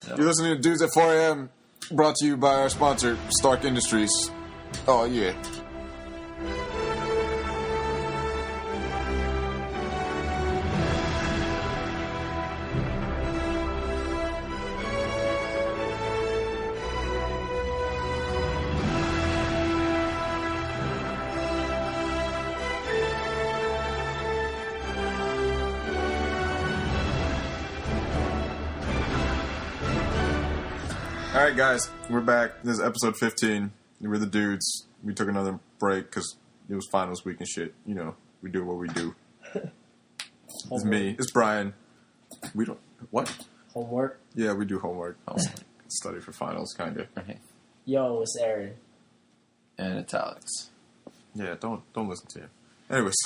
Yep. You're listening to Dudes at 4 a.m. Brought to you by our sponsor, Stark Industries. Oh, yeah. Alright guys, we're back. This is episode 15. We're the dudes. We took another break because it was finals week and shit. You know, we do what we do. It's me. It's Brian. We don't... What? Homework? Yeah, we do homework. Study for finals, kind of. Okay. Yo, it's Erin. And it's Alex. Yeah, don't listen to him. Anyways,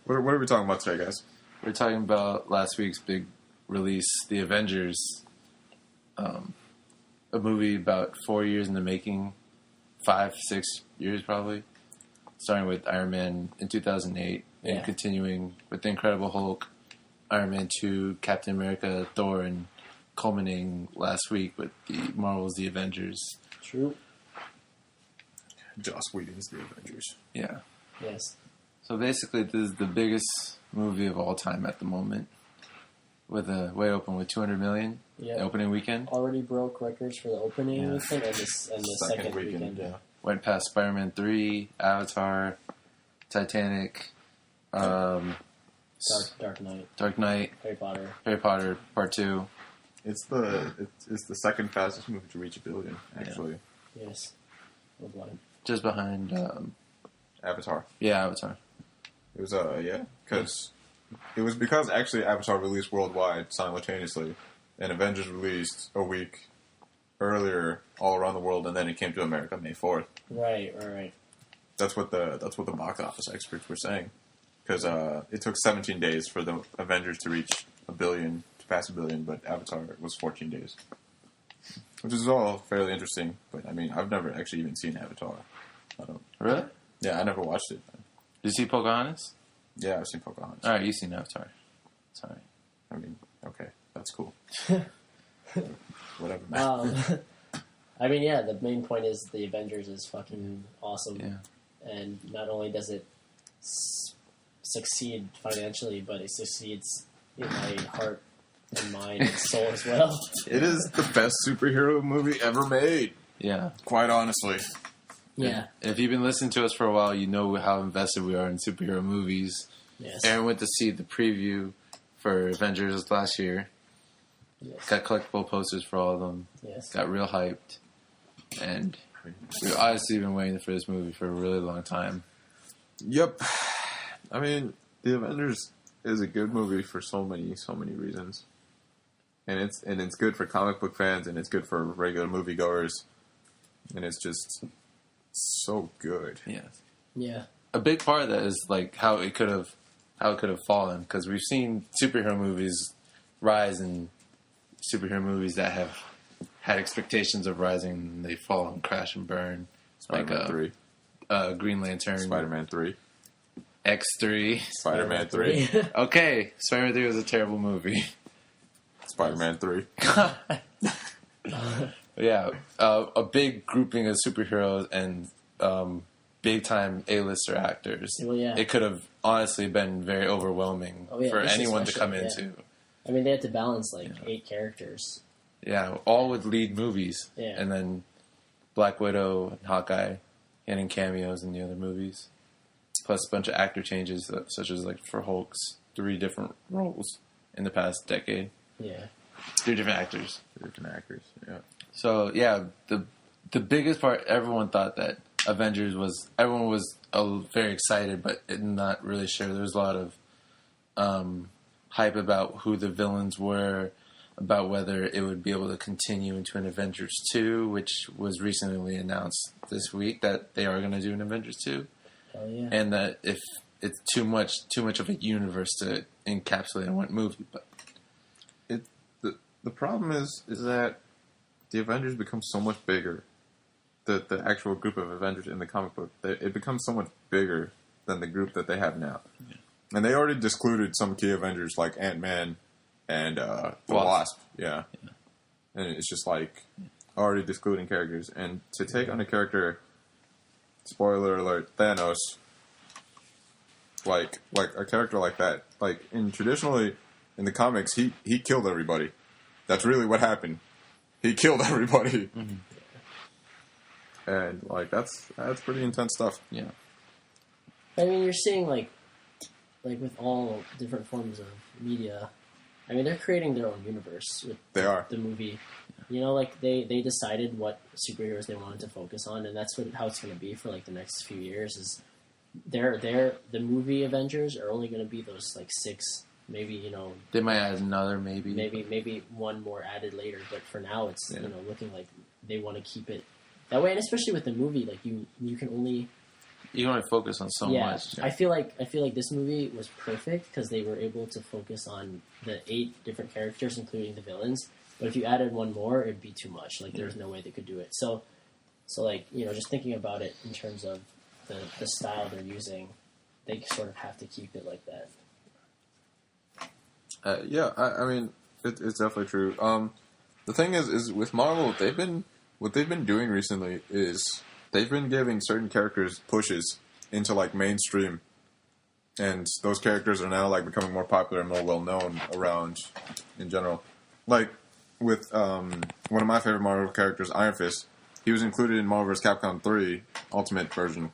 what are we talking about today, guys? We're talking about last week's big release, The Avengers. A movie about 4 years in the making, 5, 6 years probably, starting with Iron Man in 2008 and continuing with The Incredible Hulk, Iron Man 2, Captain America, Thor, and culminating last week with the Marvel's The Avengers. True. Joss Whedon's The Avengers. Yeah. Yes. So basically, this is the biggest movie of all time at the moment, with a way open with $200 million. Yep. Opening weekend. Already broke records for the opening weekend and the second weekend. Yeah. Went past Spider-Man 3, Avatar, Titanic, Dark Knight. Dark Knight, Harry Potter Part 2. It's the second fastest movie to reach $1 billion, actually. Yeah. Yes. Just behind... Avatar. Yeah, Avatar. It was, because actually Avatar released worldwide simultaneously, and Avengers released a week earlier all around the world, and then it came to America May 4th. Right. That's what the box office experts were saying, because it took 17 days for the Avengers to reach $1 billion, to pass $1 billion, but Avatar was 14 days, which is all fairly interesting. But I mean, I've never actually even seen Avatar. I don't. Really? Yeah, I never watched it. Did you see Pocahontas? Yeah, I've seen Pocahontas. All right, you've seen Avatar. Sorry. I mean, okay, that's cool. Whatever, man. I mean, yeah, the main point is the Avengers is fucking awesome. Yeah. And not only does it succeed financially, but it succeeds in my heart and mind and soul as well. It is the best superhero movie ever made. Yeah. Quite honestly. Yeah. If you've been listening to us for a while, you know how invested we are in superhero movies. Yes. Erin went to see the preview for Avengers last year. Yes. Got collectible posters for all of them. Yes. Got real hyped. And we've obviously been waiting for this movie for a really long time. Yep. I mean, The Avengers is a good movie for so many reasons. And it's good for comic book fans, and it's good for regular moviegoers. And it's just so good. Yes. Yeah. A big part of that is like how it could have fallen, because we've seen superhero movies rise and superhero movies that have had expectations of rising and they fall and crash and burn. Spider-Man 3. Green Lantern. Spider-Man 3. X3. Spider-Man 3. Okay, Spider-Man 3 was a terrible movie. Spider-Man 3. Yeah, a big grouping of superheroes and big-time A-lister actors. Well, yeah. It could have honestly been very overwhelming for anyone to come into. I mean, they had to balance 8 characters. Yeah, all with lead movies. Yeah. And then Black Widow and Hawkeye getting cameos in the other movies. Plus a bunch of actor changes, such as for Hulk's 3 different roles in the past decade. Yeah. 3 different actors. 3 different actors, yeah. So, yeah, the biggest part, everyone thought that everyone was very excited, but not really sure. There was a lot of hype about who the villains were, about whether it would be able to continue into an Avengers 2, which was recently announced this week that they are going to do an Avengers 2. Oh, yeah. And that if it's too much of a universe to encapsulate in one movie. But the problem is that the Avengers become so much bigger. The actual group of Avengers in the comic book, it becomes so much bigger than the group that they have now. Yeah. And they already discluded some key Avengers like Ant-Man and the Wasp. Yeah. and it's just like already discluding characters. And to take on a character, spoiler alert, Thanos, like a character like that, like traditionally in the comics, he killed everybody. That's really what happened. He killed everybody, and like that's pretty intense stuff. Yeah. I mean, you're seeing like with all different forms of media. I mean, they're creating their own universe with the movie. You know, like they decided what superheroes they wanted to focus on, and that's how it's going to be for like the next few years. Is the movie Avengers are only going to be those like 6, maybe, you know. They might add another, maybe one more added later, but for now it's you know looking like they want to keep it that way, and especially with the movie, like you can only focus on so much. I feel like this movie was perfect because they were able to focus on the 8 different characters, including the villains. But if you added one more, it'd be too much. Like there's no way they could do it. So like, you know, just thinking about it in terms of the style they're using, they sort of have to keep it like that. Yeah, I mean, it's definitely true. The thing is with Marvel, what they've been doing recently is they've been giving certain characters pushes into like mainstream, and those characters are now like becoming more popular and more well known around in general. Like with one of my favorite Marvel characters, Iron Fist, he was included in Marvel vs. Capcom 3 Ultimate version.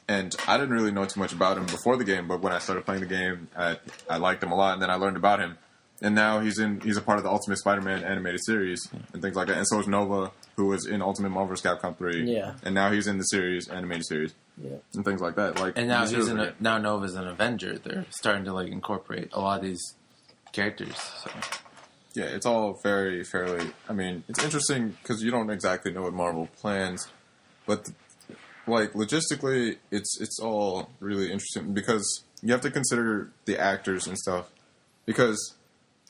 And I didn't really know too much about him before the game, but when I started playing the game, I liked him a lot, and then I learned about him. And now he's a part of the Ultimate Spider-Man animated series and things like that. And so is Nova, who was in Ultimate Marvel vs. Capcom 3. Yeah. And now he's in the series, animated series. Yeah. And things like that. Like, and now now Nova's an Avenger. They're starting to like incorporate a lot of these characters. So. Yeah, it's all fairly. I mean, it's interesting because you don't exactly know what Marvel plans, but like logistically, it's all really interesting because you have to consider the actors and stuff. Because,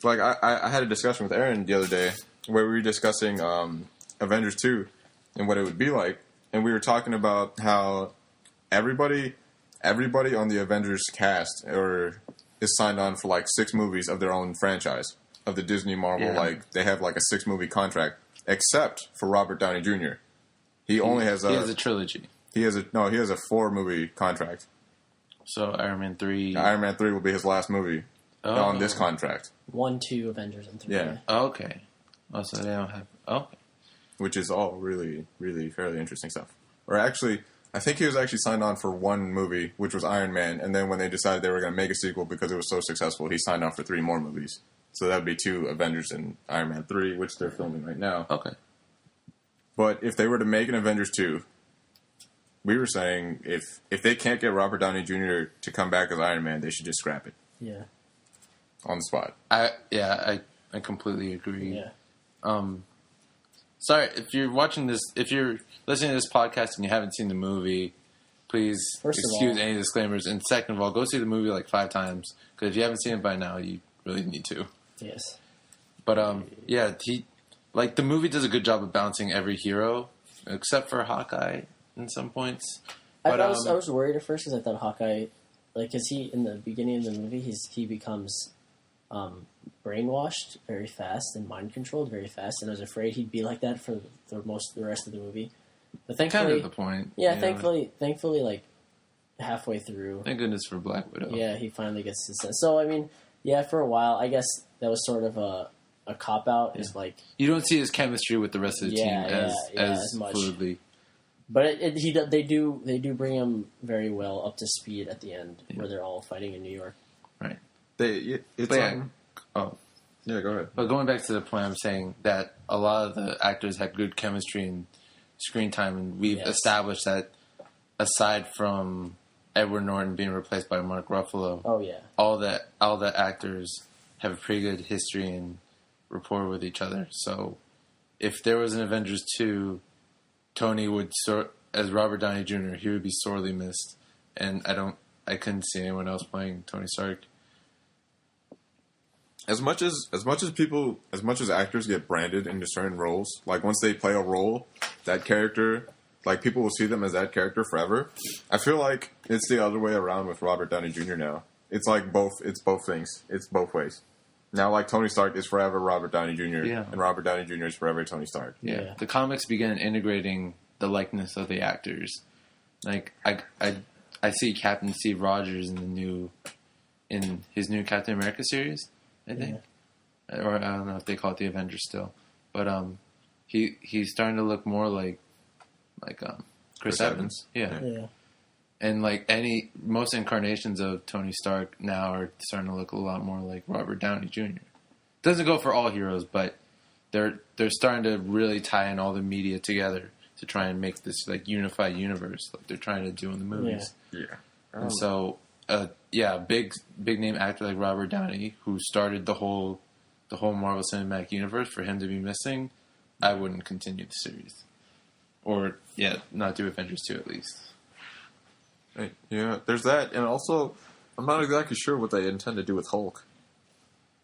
like, I had a discussion with Erin the other day where we were discussing Avengers 2 and what it would be like, and we were talking about how everybody on the Avengers cast is signed on for like 6 movies of their own franchise. Of the Disney Marvel, like they have like a 6-movie contract, except for Robert Downey Jr. He only has a trilogy. He has a 4-movie contract. So Iron Man 3 will be his last movie on this contract. 1, 2, Avengers, and 3. Yeah. Oh, okay. Oh, so they don't have. Oh. Which is all really, really fairly interesting stuff. Or actually, I think he was actually signed on for 1 movie, which was Iron Man, and then when they decided they were going to make a sequel because it was so successful, he signed on for 3 more movies. So that would be 2 Avengers and Iron Man 3, which they're filming right now. Okay. But if they were to make an Avengers 2, we were saying if they can't get Robert Downey Jr. to come back as Iron Man, they should just scrap it. Yeah. On the spot. I completely agree. Yeah. Sorry, if you're listening to this podcast and you haven't seen the movie, please excuse any disclaimers. And second of all, go see the movie like 5 times. Because if you haven't seen it by now, you really need to. Yes. But the movie does a good job of balancing every hero except for Hawkeye in some points. But I was worried at first because I thought Hawkeye, like, because he in the beginning of the movie he becomes brainwashed very fast and mind controlled very fast, and I was afraid he'd be like that for the rest of the movie. But thankfully, kind of the point. Yeah, thankfully, like halfway through. Thank goodness for Black Widow. Yeah, he finally gets his sense. So I mean. Yeah, for a while, I guess that was sort of a cop-out. Is like you don't see his chemistry with the rest of the team as much. Fluidly. But they do bring him very well up to speed at the end, where they're all fighting in New York. Right. Yeah, go ahead. But going back to the point, I'm saying that a lot of the actors had good chemistry and screen time, and we've established that aside from Edward Norton being replaced by Mark Ruffalo. Oh yeah. All the actors have a pretty good history and rapport with each other. So if there was an Avengers 2, Tony would as Robert Downey Jr., he would be sorely missed. And I couldn't see anyone else playing Tony Stark. As much as actors get branded into certain roles, like once they play a role, that character, like people will see them as that character forever. I feel like it's the other way around with Robert Downey Jr. now. It's like both things. It's both ways. Now, like, Tony Stark is forever Robert Downey Jr., Yeah. and Robert Downey Jr. is forever Tony Stark. Yeah. The comics began integrating the likeness of the actors. Like, I see Captain Steve Rogers in his new Captain America series, I think. Yeah. Or I don't know if they call it the Avengers still. But he's starting to look more like Chris Evans. Yeah. And like most incarnations of Tony Stark now are starting to look a lot more like Robert Downey Jr. Doesn't go for all heroes, but they're starting to really tie in all the media together to try and make this like unified universe like they're trying to do in the movies. Yeah. And so big name actor like Robert Downey, who started the whole Marvel Cinematic Universe, for him to be missing, I wouldn't continue the series. Or not do Avengers 2 at least. Yeah, there's that, and also I'm not exactly sure what they intend to do with Hulk,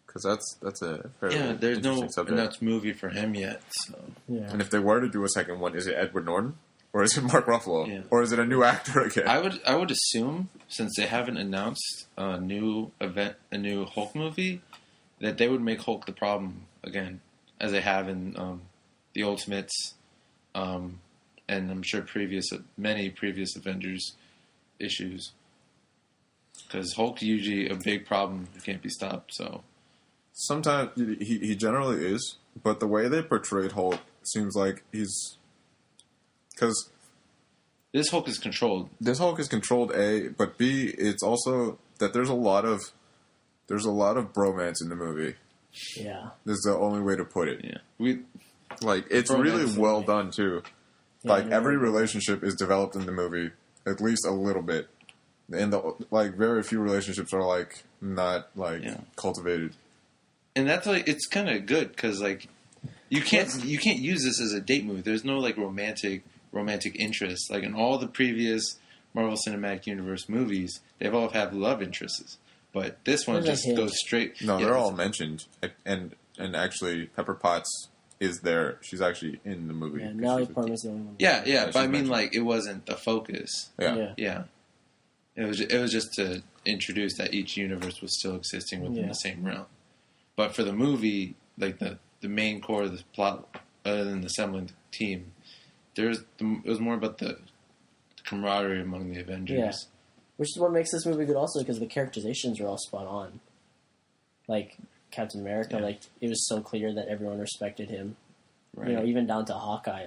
because that's a fairly there's no subject. enough movie for him yet. So. Yeah. And if they were to do a second one, is it Edward Norton or is it Mark Ruffalo or is it a new actor again? I would assume, since they haven't announced a new Hulk movie, that they would make Hulk the problem again, as they have in the Ultimates, and I'm sure many previous Avengers issues, because Hulk's usually a big problem who can't be stopped. So sometimes he generally is, but the way they portrayed Hulk seems like he's, because this Hulk is controlled. This Hulk is controlled, A, but B, it's also that there's a lot of bromance in the movie. Yeah, this is the only way to put it. Yeah, it's really well done too. Yeah, every relationship is developed in the movie. At least a little bit, and very few relationships are not cultivated. And that's it's kind of good because you can't use this as a date movie. There's no romantic interest. Like in all the previous Marvel Cinematic Universe movies, they've all had love interests, but this one just goes straight. No, they're all mentioned, and actually Pepper Potts is there. She's actually in the movie. Yeah, Natalie Portman's the only one. Yeah, but I mean, it wasn't the focus. Yeah. It was just to introduce that each universe was still existing within the same realm. But for the movie, the main core of the plot, other than assembling the team, it was more about the camaraderie among the Avengers. Yeah. Which is what makes this movie good also, because the characterizations are all spot on. Like Captain America, it was so clear that everyone respected him. Right. Even down to Hawkeye,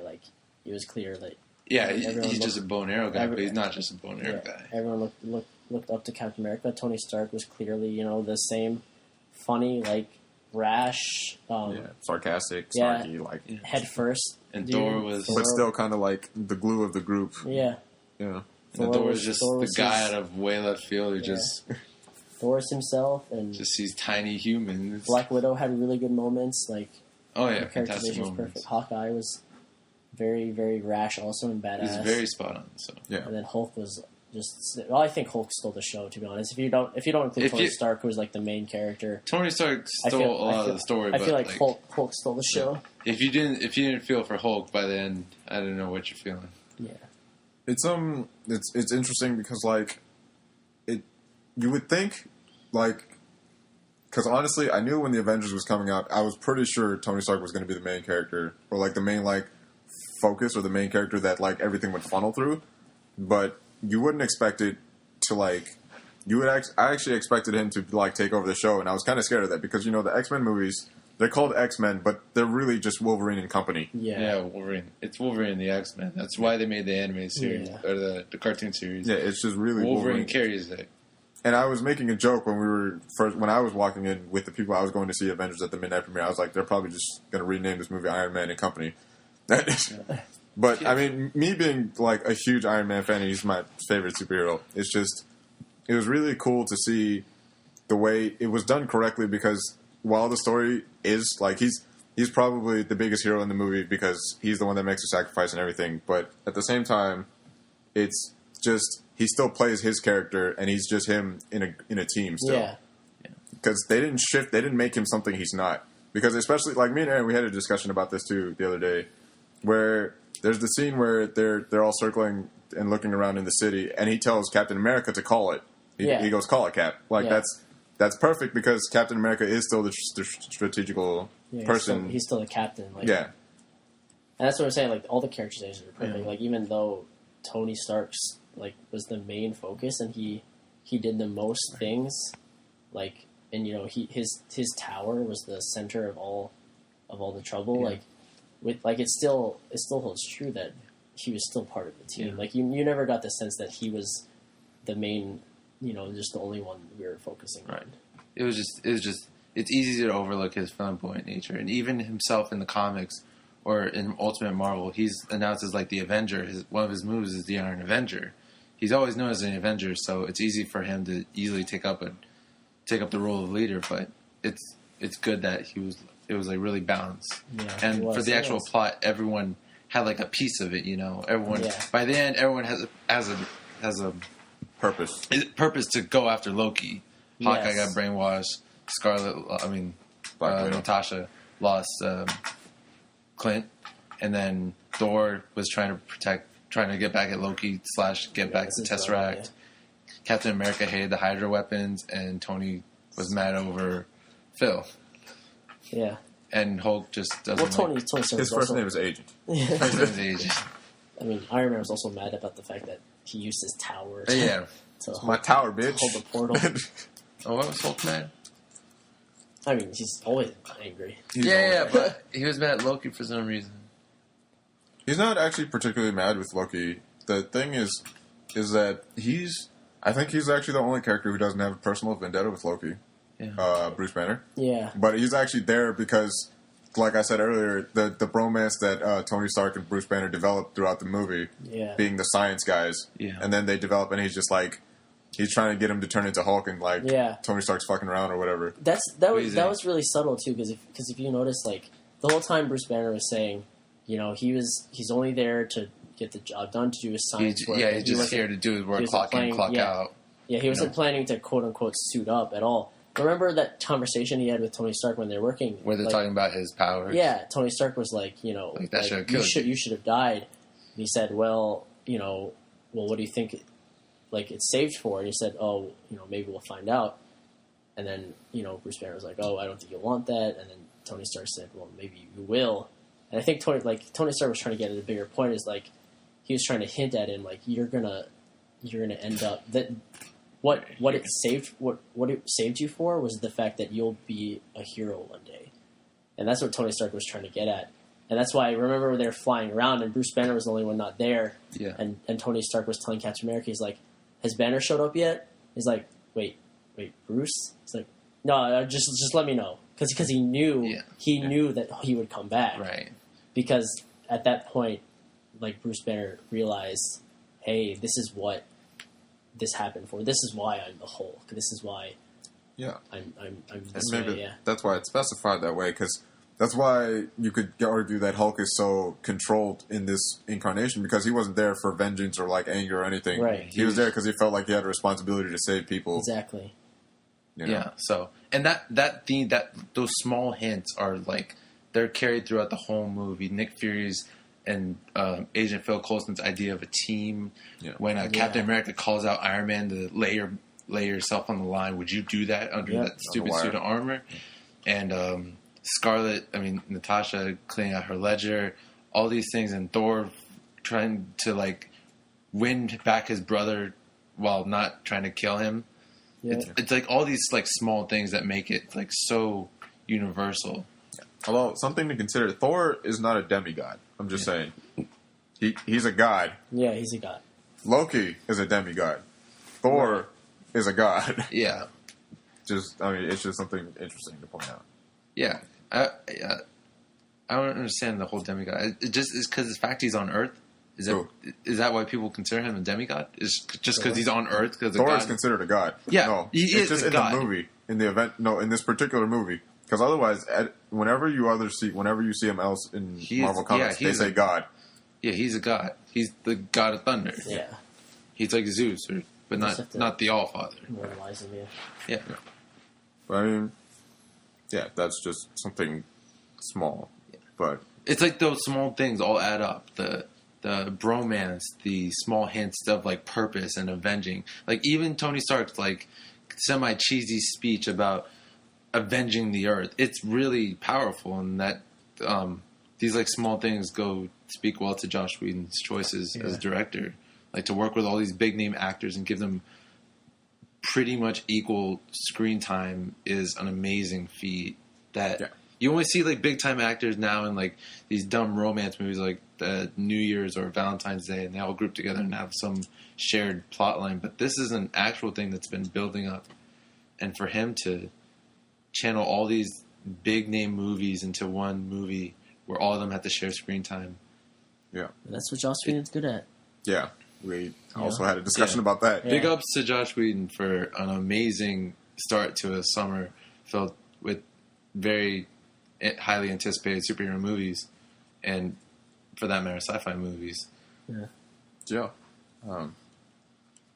it was clear that he's just a bow and arrow guy, but he's not just a bow and arrow guy. Everyone looked up to Captain America. Tony Stark was clearly, the same funny, rash, sarcastic, snarky, head first. And Thor was, but still kind of the glue of the group. Yeah. And Thor was just the guy out of way left field who just. Thor's himself and just these tiny humans. Black Widow had really good moments. Fantastic moments. Perfect. Hawkeye was very, very rash, also, and badass. He's very spot on. So and then Hulk was just. Well, I think Hulk stole the show. To be honest, if you don't include Tony Stark, who was the main character. Tony Stark stole a lot of the story. I feel like Hulk stole the show. If you didn't feel for Hulk by the end, I don't know what you're feeling. Yeah, it's interesting because you would think, because honestly, I knew when the Avengers was coming out, I was pretty sure Tony Stark was going to be the main character, or the main focus, or the main character that everything would funnel through. But you wouldn't expect it to I actually expected him to take over the show, and I was kind of scared of that because the X-Men movies, they're called X-Men, but they're really just Wolverine and company. Yeah, Wolverine. It's Wolverine and the X-Men. That's why they made the animated series or the cartoon series. Yeah, it's just really Wolverine carries it. And I was making a joke when I was walking in with the people I was going to see Avengers at the midnight premiere. I was like, they're probably just going to rename this movie Iron Man and Company. But I mean, me being a huge Iron Man fan, and he's my favorite superhero. It was really cool to see the way it was done correctly, because while the story is he's probably the biggest hero in the movie because he's the one that makes the sacrifice and everything. But at the same time, it's just. He still plays his character, and he's just him in a team still. Yeah. Because they didn't shift, they didn't make him something he's not. Because especially me and Erin, we had a discussion about this too the other day, where there's the scene where they're all circling and looking around in the city, and he tells Captain America to call it. He goes, "Call it, Cap." that's perfect because Captain America is still the strategical person. He's still the captain. Like, yeah. And that's what I'm saying. Like all the characterizations are perfect. Like even though Tony Stark's like was the main focus and he did the most things, like, and you know his tower was the center of all the trouble. Like with like it still holds true that he was still part of the team. Like you never got the sense that he was the main, you know, just the only one we were focusing on. It was just it's easy to overlook his flamboyant nature, and even himself in the comics or in Ultimate Marvel, he's announced as like the Avenger. One of his moves is the Iron Avenger. He's always known as an Avenger, so it's easy for him to easily take up the role of leader. But it's good that it was like really balanced, and for the actual plot, everyone had like a piece of it. You know, everyone by the end, everyone has a purpose to go after Loki. Hawkeye got brainwashed. Natasha lost Clint, and then Thor was trying to get back at Loki / get back the Tesseract. Captain America hated the Hydra weapons, and Tony was mad over Phil. Yeah. And Hulk just doesn't. Well, Tony his first name is Agent. First name is Agent. I mean, Iron Man was also mad about the fact that he used his tower. It's my tower, bitch. To hold the portal. Oh, what was Hulk mad? I mean, he's always angry. But he was mad at Loki for some reason. He's not actually particularly mad with Loki. The thing is that I think he's actually the only character who doesn't have a personal vendetta with Loki. Yeah. Bruce Banner. Yeah. But he's actually there because, like I said earlier, the bromance that Tony Stark and Bruce Banner developed throughout the movie, being the science guys, and then they develop, and he's just like, he's trying to get him to turn into Hulk, and like Tony Stark's fucking around or whatever. That was really subtle too, because if you notice, like the whole time Bruce Banner was saying, you know, he's only there to get the job done, to do his science work. Yeah, he's just here to do his work, clock in, clock out. Yeah, he wasn't planning to quote unquote suit up at all. Remember that conversation he had with Tony Stark when they're working? Where they're talking about his powers. Yeah, Tony Stark was like, you know, like, that should have killed you should have died. And he said, well, what do you think it's saved for? And he said, oh, maybe we'll find out. And then, Bruce Banner was like, oh, I don't think you'll want that. And then Tony Stark said, well, maybe you will. And I think Tony Stark was trying to get at a bigger point, is like, he was trying to hint at him, like, you're gonna end up that. What it saved you for was the fact that you'll be a hero one day, and that's what Tony Stark was trying to get at, and that's why I remember they're flying around and Bruce Banner was the only one not there, and Tony Stark was telling Captain America, he's like, has Banner showed up yet? He's like, wait, Bruce? He's like, no, just let me know, because he knew that he would come back, right? Because at that point, like, Bruce Banner realized, hey, this is what this happened for. This is why I'm the Hulk. This is why I'm this way. That's why it's specified that way, because that's why you could argue that Hulk is so controlled in this incarnation, because he wasn't there for vengeance or like anger or anything. Right. He was there because he felt like he had a responsibility to save people. Exactly. Yeah. So, and that theme, those small hints are like, they're carried throughout the whole movie. Nick Fury's and Agent Phil Coulson's idea of a team. Yeah. When Captain America calls out Iron Man to lay yourself on the line, would you do that under that stupid suit of armor? And Natasha cleaning out her ledger, all these things, and Thor trying to like win back his brother while not trying to kill him. Yeah. It's like all these like small things that make it like so universal. Although, something to consider, Thor is not a demigod. I'm just saying. He's a god. Yeah, he's a god. Loki is a demigod. Thor is a god. Yeah. It's just something interesting to point out. Yeah. I don't understand the whole demigod. It just is because the fact he's on Earth. Is that why people consider him a demigod? Is just because he's on Earth? Thor is considered a god. Yeah, no, he is just a god. The movie, in the event. No, in this particular movie. Because otherwise, whenever you see him else in Marvel Comics, they say God. Yeah, he's a god. He's the god of thunder. Yeah. He's like Zeus, but not the All-Father. Immortalize him, yeah. But that's just something small. Yeah. But it's like those small things all add up. The bromance, the small hints of like purpose and avenging. Like even Tony Stark's like semi-cheesy speech about avenging the Earth. It's really powerful, and that these like small things speak well to Joss Whedon's choices as director. Like to work with all these big name actors and give them pretty much equal screen time is an amazing feat. That you only see like big time actors now in like these dumb romance movies like New Year's or Valentine's Day, and they all group together and have some shared plot line. But this is an actual thing that's been building up, and for him to channel all these big name movies into one movie where all of them have to share screen time. Yeah, that's what Joss Whedon's good at. Yeah. We also had a discussion about that. Big ups to Joss Whedon for an amazing start to a summer filled with very highly anticipated superhero movies, and for that matter, sci-fi movies. Yeah.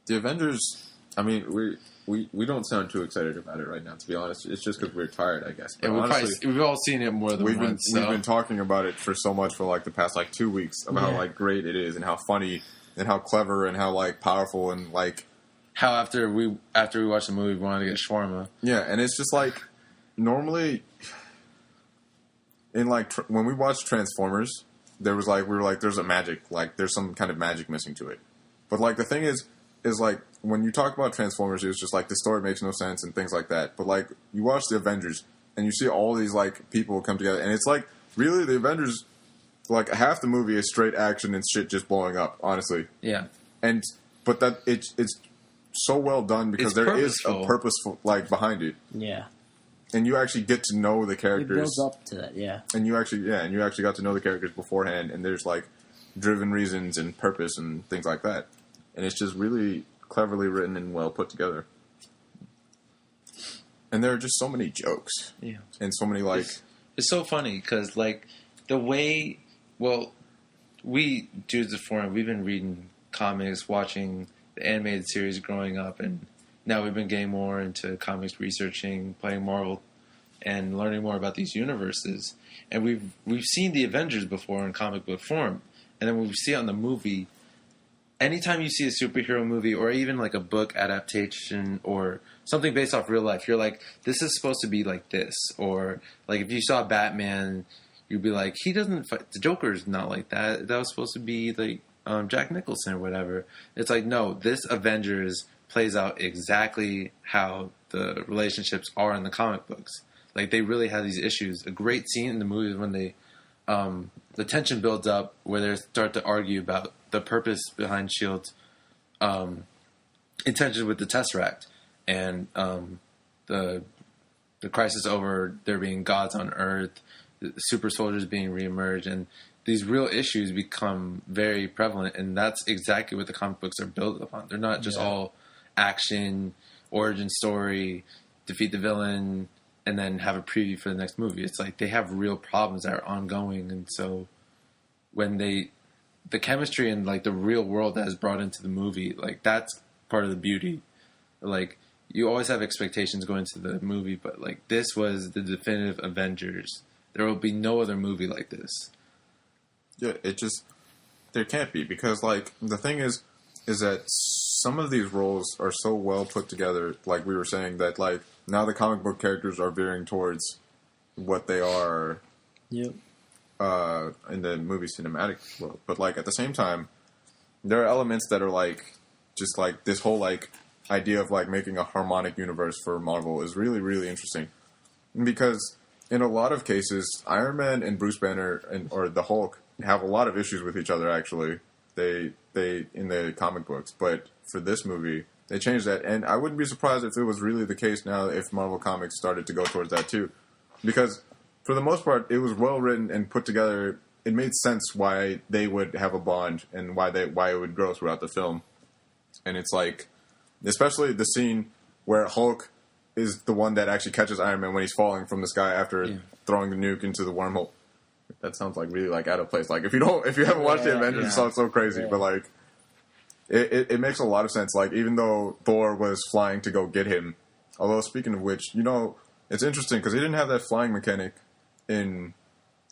The Avengers. I mean, we don't sound too excited about it right now. To be honest, it's just because we're tired, I guess. But honestly, we've all seen it more than once. We've been talking about it for so much for like the past like 2 weeks about how like great it is and how funny. And how clever and how like powerful and like how after we watched the movie we wanted to get shawarma. Yeah, and it's just like normally in like when we watched Transformers, there was like we were like there's a magic, like there's some kind of magic missing to it. But like the thing is like when you talk about Transformers, it's just like the story makes no sense and things like that. But like you watch the Avengers and you see all these like people come together, and it's like really the Avengers. Like half the movie is straight action and shit just blowing up, honestly. Yeah. But that it's so well done because there is a purposeful like behind it. Yeah. And you actually get to know the characters. It builds up to that, yeah. And you actually got to know the characters beforehand, and there's like driven reasons and purpose and things like that. And it's just really cleverly written and well put together. And there are just so many jokes. Yeah. And so many like it's so funny because like the way. Well, we do the forum. We've been reading comics, watching the animated series growing up, and now we've been getting more into comics, researching, playing Marvel, and learning more about these universes. And we've seen the Avengers before in comic book form, and then when we see it on the movie, anytime you see a superhero movie or even like a book adaptation or something based off real life, you're like, this is supposed to be like this. Or like if you saw Batman, you'd be like, he doesn't fight. The Joker's not like that. That was supposed to be like Jack Nicholson or whatever. It's like, no, this Avengers plays out exactly how the relationships are in the comic books. Like they really have these issues. A great scene in the movie is when they, the tension builds up where they start to argue about the purpose behind S.H.I.E.L.D.'s intention with the Tesseract and the crisis over there being gods on Earth, super soldiers being reemerged, and these real issues become very prevalent, and that's exactly what the comic books are built upon. They're not just all action, origin story, defeat the villain, and then have a preview for the next movie. It's like they have real problems that are ongoing, and so when the chemistry and like the real world that is brought into the movie, like that's part of the beauty. Like you always have expectations going into the movie, but like this was the definitive Avengers. There will be no other movie like this. Yeah, there can't be, because like the thing is that some of these roles are so well put together, like we were saying, that like now the comic book characters are veering towards what they are in the movie cinematic world. But like at the same time, there are elements that are like just like this whole like idea of like making a harmonic universe for Marvel is really, really interesting, because in a lot of cases, Iron Man and Bruce Banner or the Hulk have a lot of issues with each other. Actually, they in the comic books, but for this movie, they changed that, and I wouldn't be surprised if it was really the case now if Marvel Comics started to go towards that too, because for the most part, it was well written and put together. It made sense why they would have a bond and why it would grow throughout the film, and it's like, especially the scene where Hulk is the one that actually catches Iron Man when he's falling from the sky after throwing the nuke into the wormhole. That sounds like really like out of place. Like if you haven't watched the Avengers, it sounds so crazy. But like it makes a lot of sense. Like even though Thor was flying to go get him, although speaking of which, it's interesting because he didn't have that flying mechanic in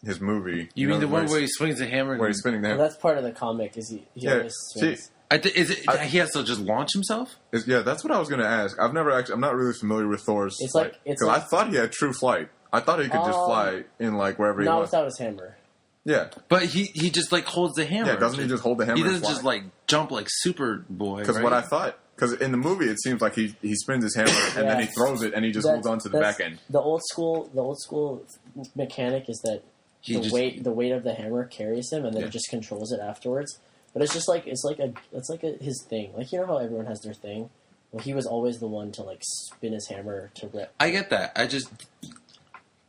his movie. You mean the one where he swings the hammer? Where he's spinning the hammer. Well, that's part of the comic. Is he always swings. He has to just launch himself? Yeah, that's what I was going to ask. I'm not really familiar with Thor's. Because I thought he had true flight. I thought he could just fly in like wherever he wants. Not without his hammer. Yeah, but he just like holds the hammer. Yeah, doesn't he just hold the hammer? He doesn't just like jump like Superboy. Because what I thought, because in the movie it seems like he spins his hammer and then he throws it and he just holds on to the back end. The old school mechanic is that the weight of the hammer carries him and then it just controls it afterwards. But it's just like it's like his thing. Like, you know how everyone has their thing. Well, he was always the one to like spin his hammer to rip. I get that. I just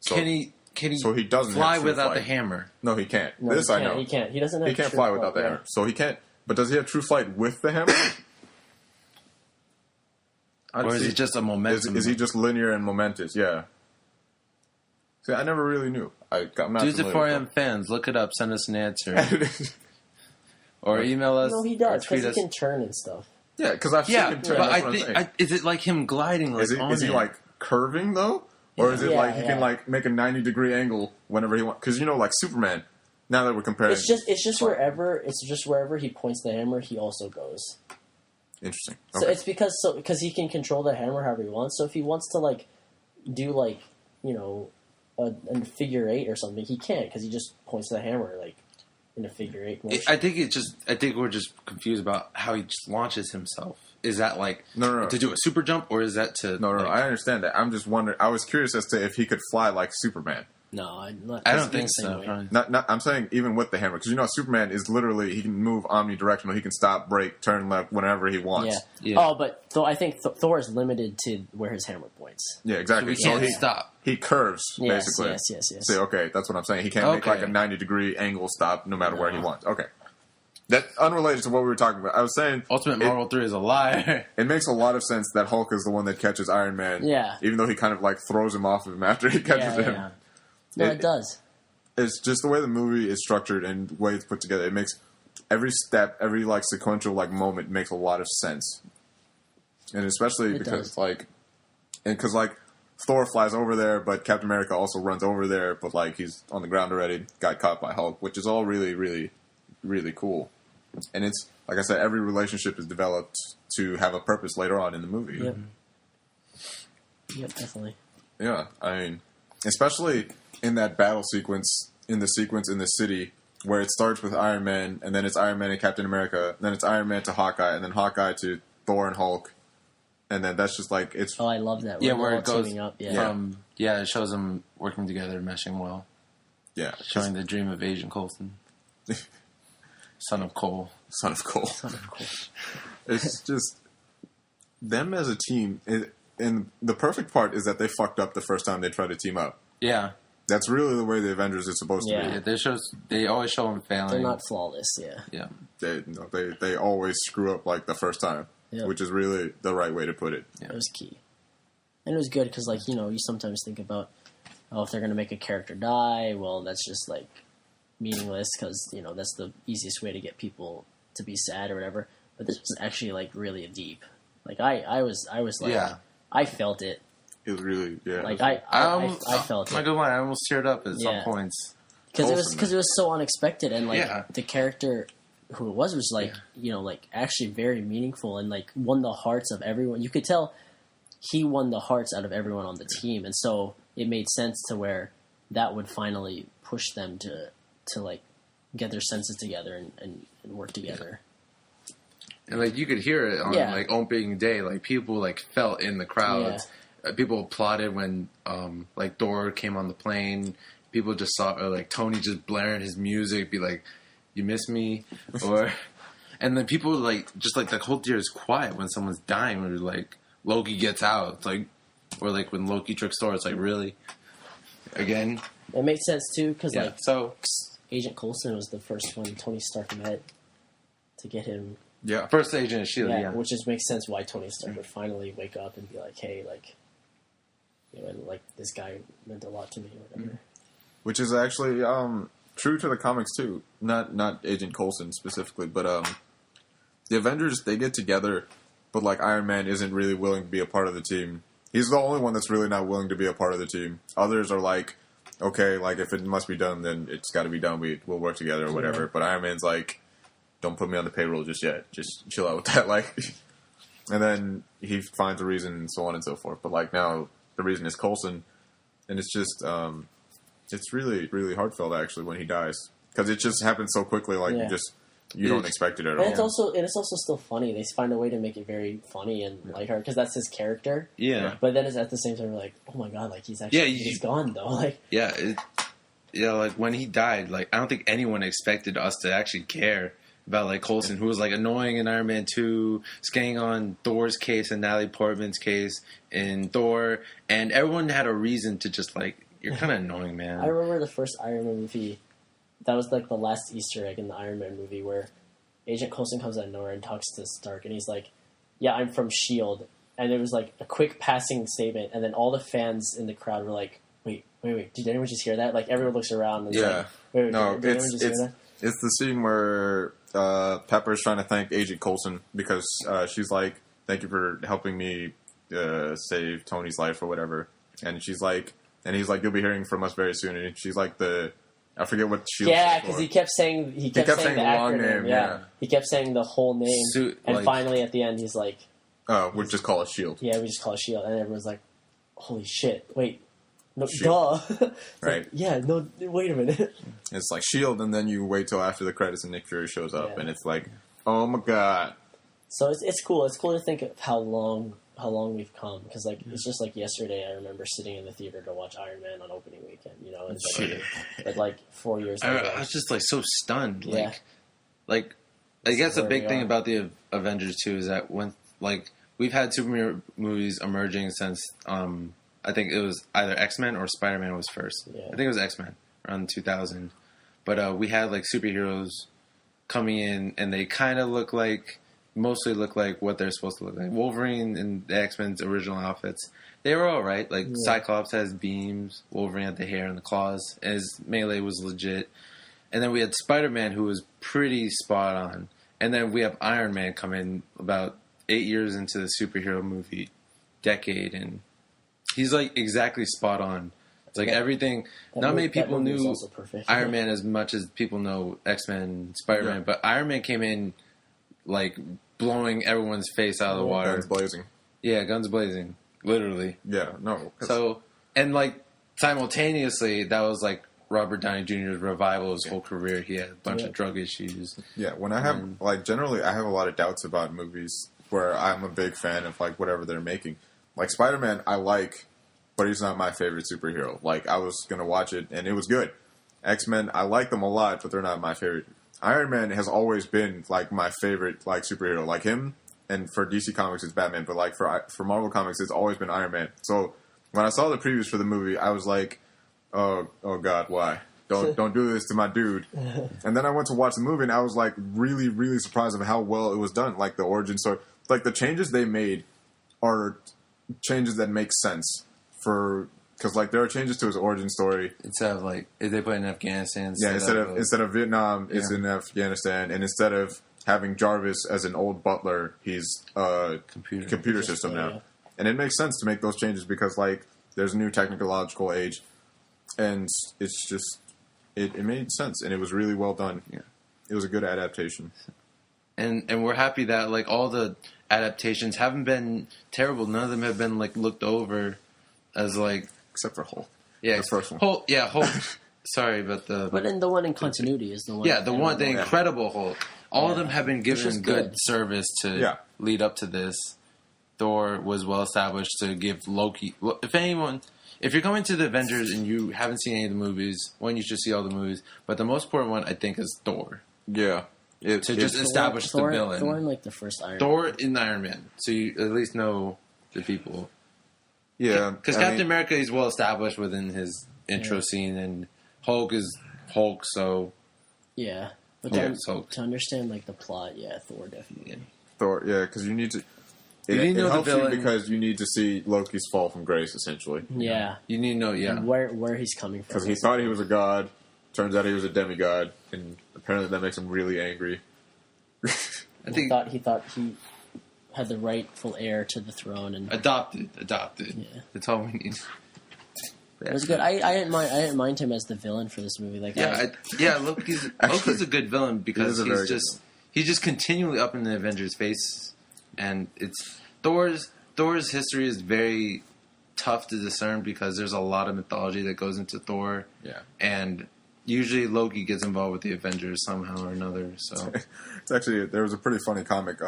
can he so he doesn't fly without the hammer? No, he can't. No, this I know. He can't. He doesn't have He can't fly without the hammer. So he can't. But does he have true flight with the hammer? Or is it just a momentum? Is he just linear and momentous? Yeah. See, I never really knew. Dudes at 4am fans, look it up. Send us an answer. Or email us. No, he does, because he can turn and stuff. Yeah, because I've seen him turn. But I think, is it like him gliding? Like is he like curving though? Or is it like he can like make a 90-degree angle whenever he wants? Because like Superman. Now that we're comparing, it's just wherever he points the hammer, he also goes. Interesting. Okay. So it's because he can control the hammer however he wants. So if he wants to like do like a figure 8 or something, he can't because he just points the hammer like in a figure 8 motion. I think we're just confused about how he just launches himself. Is that like no to do a super jump, or is that to no? I understand that. I'm just wondering. I was curious as to if he could fly like Superman. No, I don't think so. Not. I'm saying even with the hammer, because Superman is literally he can move omnidirectional. He can stop, brake, turn left whenever he wants. Yeah. Oh, but I think Thor is limited to where his hammer points. Yeah, exactly. So he can't stop. He curves basically. Yes. See, okay, that's what I'm saying. He can't make like a 90-degree angle stop no matter where he wants. Okay. That unrelated to what we were talking about. I was saying Ultimate Marvel 3 is a lie. It makes a lot of sense that Hulk is the one that catches Iron Man. Yeah. Even though he kind of like throws him off of him after he catches him. Yeah. No, it does. It's just the way the movie is structured and the way it's put together. It makes every step, every like sequential like moment makes a lot of sense. And especially because because Thor flies over there, but Captain America also runs over there, but like he's on the ground already, got caught by Hulk, which is all really, really, really cool. And it's like I said, every relationship is developed to have a purpose later on in the movie. Yep. Yep, definitely. Yeah, I mean, especially in that battle sequence in the city where it starts with Iron Man, and then it's Iron Man and Captain America, then it's Iron Man to Hawkeye, and then Hawkeye to Thor and Hulk, and then that's just like it's. Oh, I love that. Where it goes up. it shows them working together, meshing well. Yeah, showing the dream of Agent Coulson. Son of Cole. It's just them as a team. And the perfect part is that they fucked up the first time they tried to team up. Yeah. That's really the way the Avengers is supposed to be. Yeah, they always show them failing. They're not flawless, Yeah. They always screw up like the first time, which is really the right way to put it. Yeah. It was key. And it was good because, you sometimes think about, if they're going to make a character die, well, that's just, meaningless because, that's the easiest way to get people to be sad or whatever. But this was actually, really deep. I was I felt it. It was really, I felt it. I'm not gonna lie, I almost teared up at some points. Because it was so unexpected and, the character who it was actually very meaningful and, won the hearts of everyone. You could tell he won the hearts out of everyone on the team. And so it made sense to where that would finally push them to get their senses together and work together. And you could hear it on opening day. People felt in the crowds. People applauded when Thor came on the plane. People just saw Tony just blaring his music, be like, "You miss me," and then people the whole theater is quiet when someone's dying. Or Loki gets out, or when Loki tricks Thor, it's really again. It makes sense too because so Agent Coulson was the first one Tony Stark met to get him. Yeah, first Agent of S.H.I.E.L.D., yeah. Which just makes sense why Tony Stark would finally wake up and be like, hey, this guy meant a lot to me or whatever. Which is actually true to the comics too. Not Agent Coulson specifically, but the Avengers, they get together, but Iron Man isn't really willing to be a part of the team. He's the only one that's really not willing to be a part of the team. Others are okay, if it must be done, then it's got to be done. We'll work together or whatever. But Iron Man's don't put me on the payroll just yet. Just chill out with that. Like, and then he finds a reason and so on and so forth. But like now the reason is Coulson, and it's just it's really, really heartfelt actually when he dies because it just happens so quickly. Like you don't expect it at all. And it's also still funny. They find a way to make it very funny and lighthearted because that's his character. Yeah. But then it's at the same time like, oh my god, like he's actually he's gone though. Like like when he died, like I don't think anyone expected us to actually care about like Coulson, who was like annoying in Iron Man 2, skating on Thor's case and Natalie Portman's case in Thor, and everyone had a reason to just like, you're kind of annoying, man. I remember the first Iron Man movie. That was like the last Easter egg in the Iron Man movie where Agent Coulson comes out of nowhere and talks to Stark, and he's like, "Yeah, I'm from S.H.I.E.L.D." And it was like a quick passing statement, and then all the fans in the crowd were like, "Wait, did anyone just hear that?" Like everyone looks around and like, "Wait, no, did anyone just hear that?" It's the scene where Pepper's trying to thank Agent Coulson because she's like, "Thank you for helping me save Tony's life or whatever," and she's like, and he's like, "You'll be hearing from us very soon," and she's like I forget what she. Yeah, because he kept saying the long acronym. name. Yeah, he kept saying the whole name, and finally at the end he's like, "We'll just call it S.H.I.E.L.D." Yeah, we just call it S.H.I.E.L.D. And everyone's like, "Holy shit! Wait, no, duh!" Right? Like, no, wait a minute. It's like S.H.I.E.L.D., and then you wait till after the credits and Nick Fury shows up, and it's like, oh my god. So it's cool. It's cool to think of how long we've come, because like it's just like yesterday I remember sitting in the theater to watch Iron Man on opening weekend, you know, and but like 4 years later, I was just like so stunned. Yeah. Like I guess the big thing about the Avengers too is that when like we've had superhero movies emerging since I think it was either X-Men or Spider-Man was first. Yeah. I think it was X-Men around 2000. But we had like superheroes coming in and they kind of mostly look like what they're supposed to look like. Wolverine and the X-Men's original outfits, they were all right. Like Cyclops has beams, Wolverine had the hair and the claws, and his melee was legit. And then we had Spider-Man, who was pretty spot on. And then we have Iron Man come in about 8 years into the superhero movie decade, and he's like exactly spot on. It's like everything. Not many people knew Iron Man as much as people know X-Men, Spider-Man, but Iron Man came in like blowing everyone's face out of the water. Guns blazing. Yeah, guns blazing. Literally. Yeah, no. So, and like simultaneously, that was like Robert Downey Jr.'s revival of his whole career. He had a bunch of drug issues. Yeah, when I have, like, generally, I have a lot of doubts about movies where I'm a big fan of, like, whatever they're making. Like, Spider-Man, I like, but he's not my favorite superhero. Like, I was going to watch it, and it was good. X-Men, I like them a lot, but they're not my favorite. Iron Man has always been, like, my favorite, like, superhero. Like him, and for DC Comics, it's Batman, but, like, for Marvel Comics, it's always been Iron Man. So, when I saw the previews for the movie, I was like, oh God, why? Don't do this to my dude. And then I went to watch the movie, and I was, like, really, really surprised of how well it was done. Like, the origin story. Like, the changes they made are changes that make sense for... Because, like, there are changes to his origin story. Instead of, like, if they put in Afghanistan... Yeah, instead of Vietnam, it's in Afghanistan. And instead of having Jarvis as an old butler, he's a computer system now. Yeah. And it makes sense to make those changes because, like, there's a new technological age. And it's just... It made sense. And it was really well done. Yeah. It was a good adaptation. And we're happy that, like, all the adaptations haven't been terrible. None of them have been, like, looked over as, like... Except for Hulk. Yeah, the first one. Hulk. Yeah, Hulk. Sorry, but the... But then the one in continuity is the one... Yeah, the Incredible Hulk. All of them have been given good service to lead up to this. Thor was well established to give Loki... If you're coming to the Avengers and you haven't seen any of the movies, you should see all the movies. But the most important one, I think, is Thor. Yeah. To just establish the villain. Thor in, like, the first Iron Man. Thor in Iron Man. So you at least know the people. Yeah. Because Captain America is well established within his intro scene, and Hulk is Hulk, so... Yeah. But to understand, like, the plot, Thor definitely. Yeah. Thor, because you need to... It helps you because you need to see Loki's fall from grace, essentially. Yeah. You need to know, and where he's coming from. Because he thought he was a god. Turns out he was a demigod. And apparently that makes him really angry. He thought he had the rightful heir to the throne. And Adopted. Yeah. That's all we need. It was good. I didn't mind him as the villain for this movie. Like, Loki's a good villain because he's just continually up in the Avengers' face, and it's Thor's history is very tough to discern because there's a lot of mythology that goes into Thor. Yeah. And usually Loki gets involved with the Avengers somehow or another. So it's actually, there was a pretty funny comic.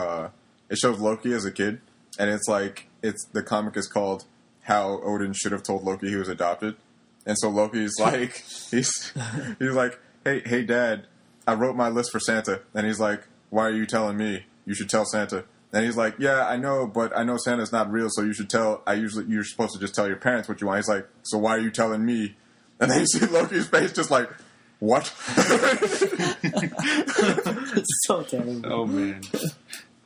It shows Loki as a kid, and the comic is called How Odin Should Have Told Loki He Was Adopted. And so Loki's like, he's like, hey Dad, I wrote my list for Santa. And he's like, why are you telling me? You should tell Santa. And he's like, yeah, I know, but I know Santa's not real, so you're supposed to just tell your parents what you want. He's like, so why are you telling me? And then you see Loki's face just like, what? It's so terrible. Oh, man.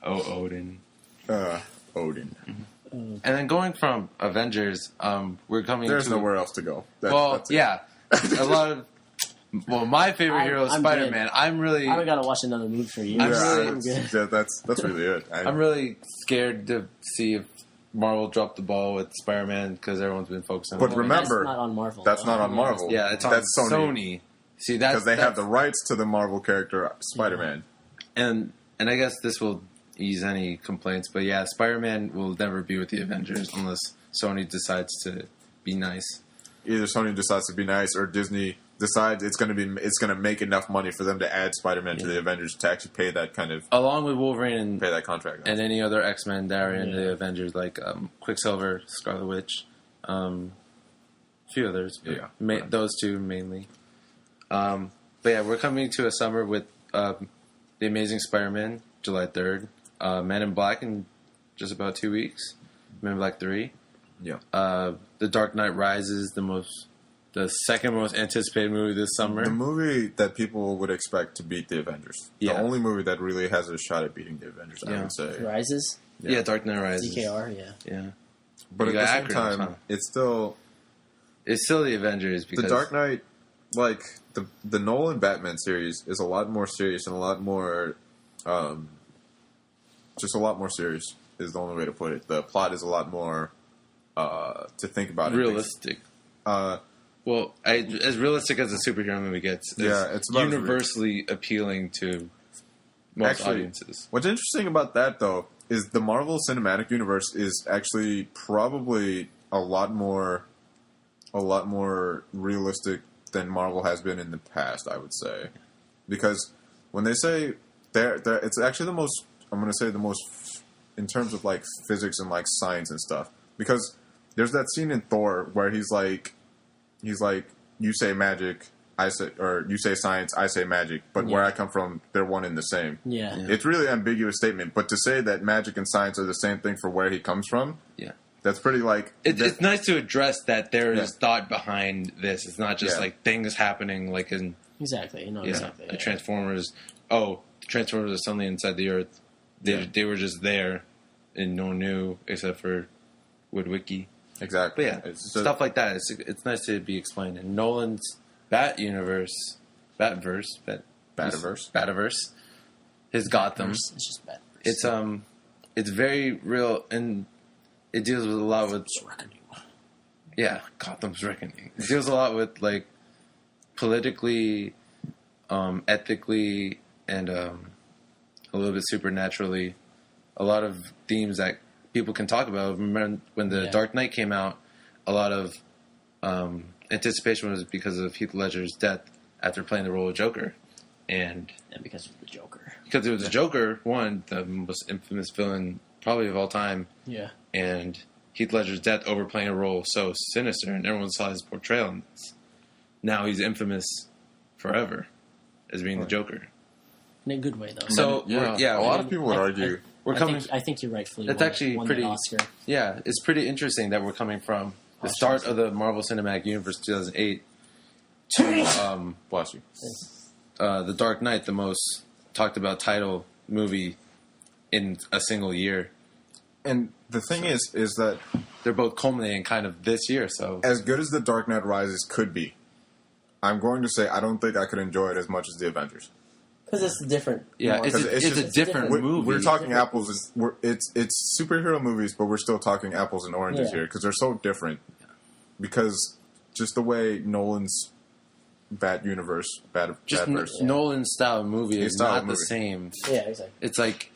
Oh, Odin. Odin. And then going from Avengers, we're coming There's to... nowhere else to go. That's yeah. A lot of... Well, my favorite hero is Spider-Man. I don't gotta watch another movie for you. I'm good. That's really it. I'm really scared to see if Marvel dropped the ball with Spider-Man because everyone's been focusing on But remember, that's not on Marvel. That's not on Marvel. Yeah, that's Sony. See, because they have the rights to the Marvel character Spider-Man. And I guess this will ease any complaints, but yeah, Spider-Man will never be with the Avengers unless Sony decides to be nice. Either Sony decides to be nice or Disney decides it's going to make enough money for them to add Spider-Man to the Avengers to actually pay that kind of along with Wolverine and pay that contract and any other X-Men that are in the Avengers like Quicksilver, Scarlet Witch, a few others. But those two mainly. But yeah, we're coming to a summer with The Amazing Spider-Man, July 3rd. Men in Black in just about 2 weeks. Men in Black 3. Yeah. The Dark Knight Rises, the second most anticipated movie this summer. The movie that people would expect to beat the Avengers. Yeah. The only movie that really has a shot at beating the Avengers, I would say. Rises? Yeah, Dark Knight Rises. DKR, yeah. But at the same time, it's still the Avengers. Because the Dark Knight, like, the Nolan Batman series is a lot more serious and a lot more... just a lot more serious is the only way to put it. The plot is a lot more to think about. Realistic. Well, as realistic as a superhero movie gets, it's universally appealing to most audiences. What's interesting about that, though, is the Marvel Cinematic Universe is actually probably a lot more realistic than Marvel has been in the past, I would say. Because when they say it's actually the most, I'm going to say the most in terms of like physics and like science and stuff. Because there's that scene in Thor where he's like, you say magic, you say science, I say magic, but where I come from, they're one and the same. Yeah. It's really an ambiguous statement, but to say that magic and science are the same thing for where he comes from, that's pretty like... It's nice to address that there is thought behind this. It's not just like things happening like in... Exactly. Exactly. The Transformers... Oh, the Transformers are suddenly inside the Earth. They were just there, and no one knew except for Woodwiki. Exactly. But yeah, stuff like that. It's nice to be explained. And Nolan's Bativerse, his Gotham. It's just Batverse. It's very real, and it deals with a lot with Reckoning. Yeah, Gotham's Reckoning. It deals a lot with like politically, ethically, and a little bit supernaturally. A lot of themes that people can talk about. Remember when the Dark Knight came out, a lot of anticipation was because of Heath Ledger's death after playing the role of Joker. And because of the Joker. Because it was the Joker, one, the most infamous villain probably of all time. Yeah. And Heath Ledger's death overplaying a role so sinister, and everyone saw his portrayal in this. Now he's infamous forever as being the Joker. In a good way, though. So, a lot of people would argue... I think you're rightfully That's actually pretty Oscar. Yeah, it's pretty interesting that we're coming from the start of the Marvel Cinematic Universe 2008 to bless you. The Dark Knight, the most talked about title movie in a single year. And the thing is that they're both culminating kind of this year. So as good as The Dark Knight Rises could be, I'm going to say I don't think I could enjoy it as much as The Avengers. Because it's different. Yeah, it's a different movie. We're talking apples. It's superhero movies, but we're still talking apples and oranges here because they're so different. Because just the way Nolan's Bat universe, just Batverse. Nolan's style of movie is not the same. Yeah, exactly. It's like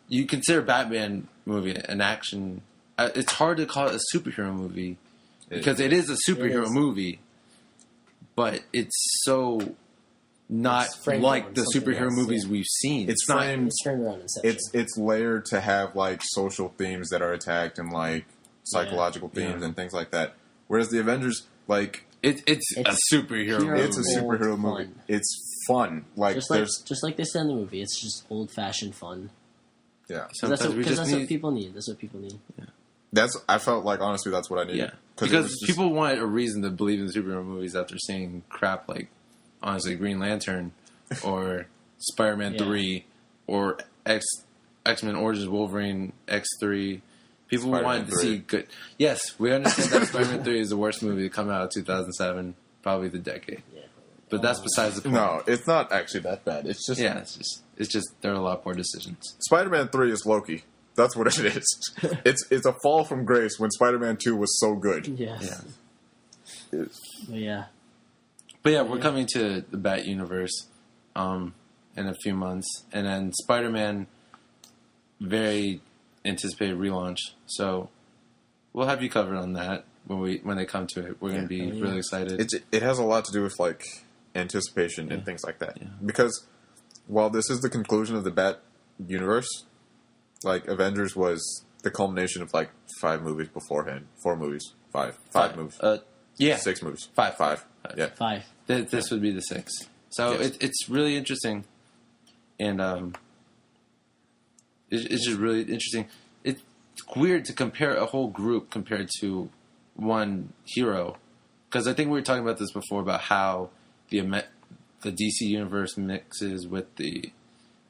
you consider Batman movie an action. It's hard to call it a superhero movie because it is a superhero movie, but it's so not like the superhero movies we've seen. It's framed. It's turned around Inception. It's layered to have like social themes that are attacked and like psychological themes and things like that. Whereas the Avengers, like it's a superhero movie. It's a superhero movie. It's fun. Like just like they said in the movie, it's just old fashioned fun. Yeah, that's what people need. That's what people need. Yeah. I felt like honestly that's what I needed. Yeah, because people wanted a reason to believe in superhero movies after seeing crap like honestly Green Lantern or Spider-Man 3 or X-Men Origins Wolverine X3. People wanted to see good. Yes, we understand that Spider-Man 3 is the worst movie to come out of 2007, probably the decade. Yeah, but that's besides the point. No, it's not actually that bad. It's just it's just there are a lot more decisions. Spider-Man 3 is Loki. That's what it is. It's a fall from grace when Spider-Man 2 was so good. Yes. Yeah. But yeah, we're coming to the Bat universe in a few months, and then Spider-Man, very anticipated relaunch. So we'll have you covered on that when they come to it. We're going to be really excited. It has a lot to do with like anticipation and things like that. Yeah. Because while this is the conclusion of the Bat universe, like Avengers was the culmination of like 5 movies beforehand. 4 movies. 5 movies. 6 movies. 5. Yeah. 5. This would be the 6th. So it's really interesting, and it's just really interesting. It's weird to compare a whole group compared to one hero, because I think we were talking about this before about how the DC universe mixes with